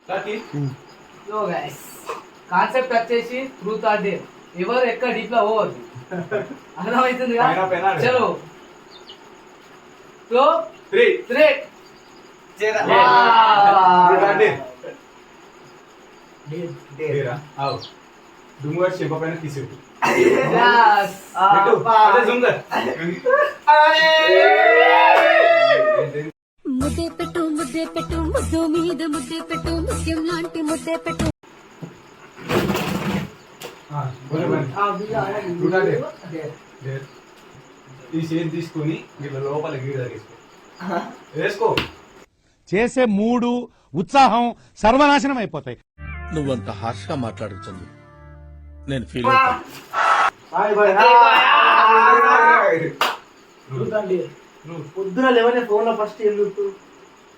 So guys concept వచ్చేసి truth or dare. ఎవరు ఎక్కడ డీప్ లో పోవద్దు. అర్థమవుతుంది కదా? చలో సో 3 డుంగర్ చెంప పైన తీసేవు. ముద్దే పెట్టు ముద్దే పెట్టు ముద్దు మీద ముద్దే పెట్టు ముత్యం లాంటి ముద్దే పెట్టు. ఈ చేతి తీసుకొని వీళ్ళ లోపల గీడ వేసుకో. చేసే మూడు ఉత్సాహం సర్వనాశనం అయిపోతాయి. నువ్వంత హార్ష్ గా మాట్లాడు చందు, నేను ఫీల్ పొద్దున లేవనే ఫోన్ లో ఫస్ట్ ఎందుకు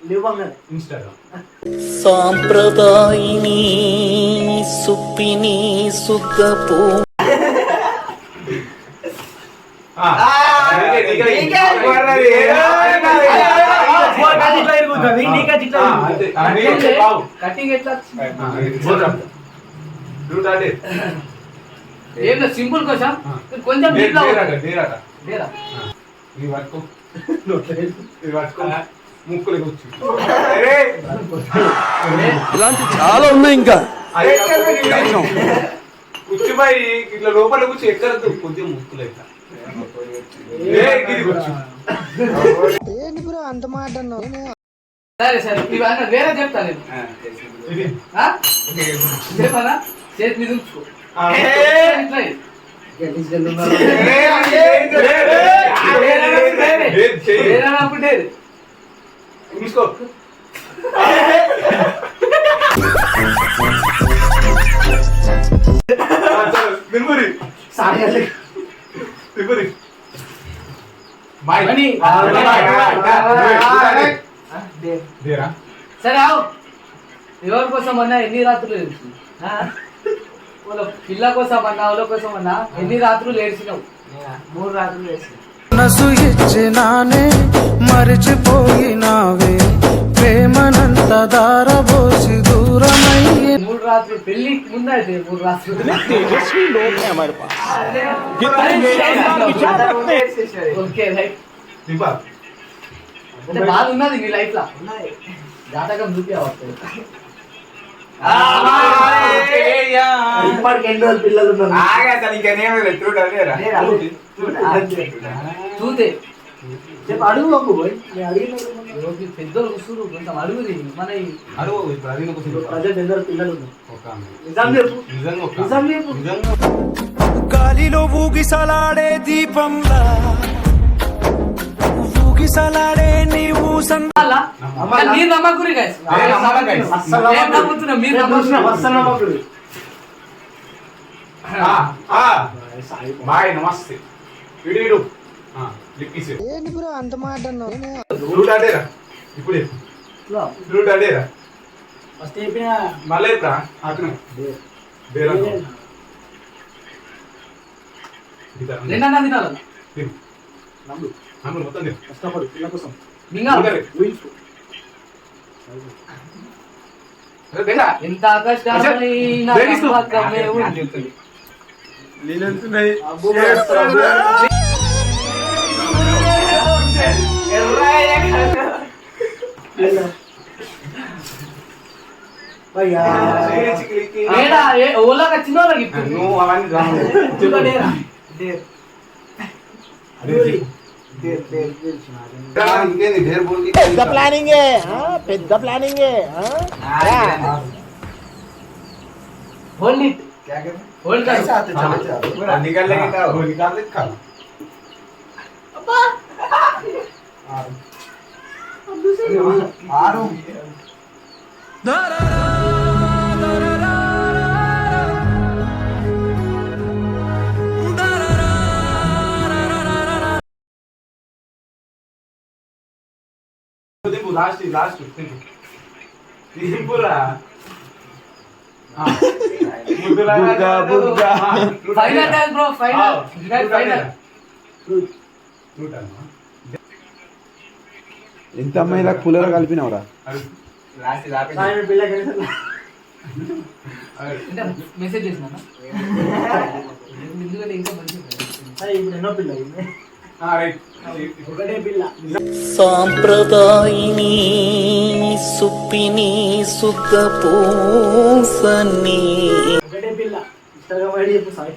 లేవంగానే ఇన్స్టాగ్రామ్ సాంప్రదాయిని సుప్పిని సుద్దపూ కటింగ్ ఎట్లా ఏం సింపుల్ కోసం కొంచెం ముక్కులు కూర్చు. ఇలాంటి చాలా ఉన్నాయి ఇంకా. కూర్చుపోయి ఇట్లా లోపల కూర్చు ఎక్కడద్దు కొంచెం ముక్కులు అయితే అంత మాట సరే సరే ఇవన్నీ వేరే చెప్తా నేను చెప్పనా చేతి మీద ఉంచుకో తీసుకో. సరే ఆవు ఎవరి కోసం అన్నా ఎన్ని రాత్రులు ఏడ్చినావు? పిల్ల కోసం అన్నా వాళ్ళ కోసం అన్నా ఎన్ని రాత్రులు ఏడ్చినావు? 3 రాత్రులు ఏడ్చినావు. మనసు ఇచ్చినానే మరిచిపోయినావే ప్రేమనంత దారబోసి దూరమయ్యే. 3 రాత్రులు పెళ్లి ముందైతే 3 రాత్రులు ఓకే రైట్. అంటే బాధ ఉన్నది నీ లైఫ్ లా జాతకం చూపి ఇప్పటికి ఎన్నో పిల్లలు చూతే చెప్పు అడుగు పెద్దోళ్ళు వస్తున్నారు కొంచెం అడుగుది మన ప్రజెంట్ ఎందరు పిల్లలు నిజం చెప్పు నిజం చెప్పు. గాలిలో ఊగిసలాడే దీపంలా ఊగిసలాడే నీవు మీరు నమ్మకురి నమ్ముతున్నా మీరు నమ్మకుడు. బాయ్ నమస్తే. వీడు ఏంటి బ్రో అంత మాట రూట్ అడేరా ఇప్పుడు రూట్ అడేరా ఫస్ట్ చెప్పిన మళ్ళీ అతను రెండన్నా తినాలి మొత్తం కష్టపడు పిల్ల కోసం ఎంత కష్టమైనా నమ్మకమే ఉంటుంది. ఓలాగా చిన్న వాళ్ళకి నువ్వు అవన్నీ పెద్ద ప్లానింగ్ పెద్ద ప్లానింగ్ होल्ड इट होल्ड कर निकल लेगा वो निकाल ले खा अब्बा अब दूसरी आ रहा हूं लास्ट पूरा final time bro final final ఎంత అమ్మాయిలా కూలర్ కలిపినవరా సాయం పిల్ల కలిసి అంటే మెసేజ్ చేసినా ఎందుకంటే ఇంకా మంచిది ఇప్పుడు ఎన్నో పిల్ల అయింది రైట్ ఒకటే పిల్ల సాంప్రదాయిని సుప్పిని సుఖ పూసని ఒకటే పిల్ల ఇష్టంగా వాడి చెప్పు సాయి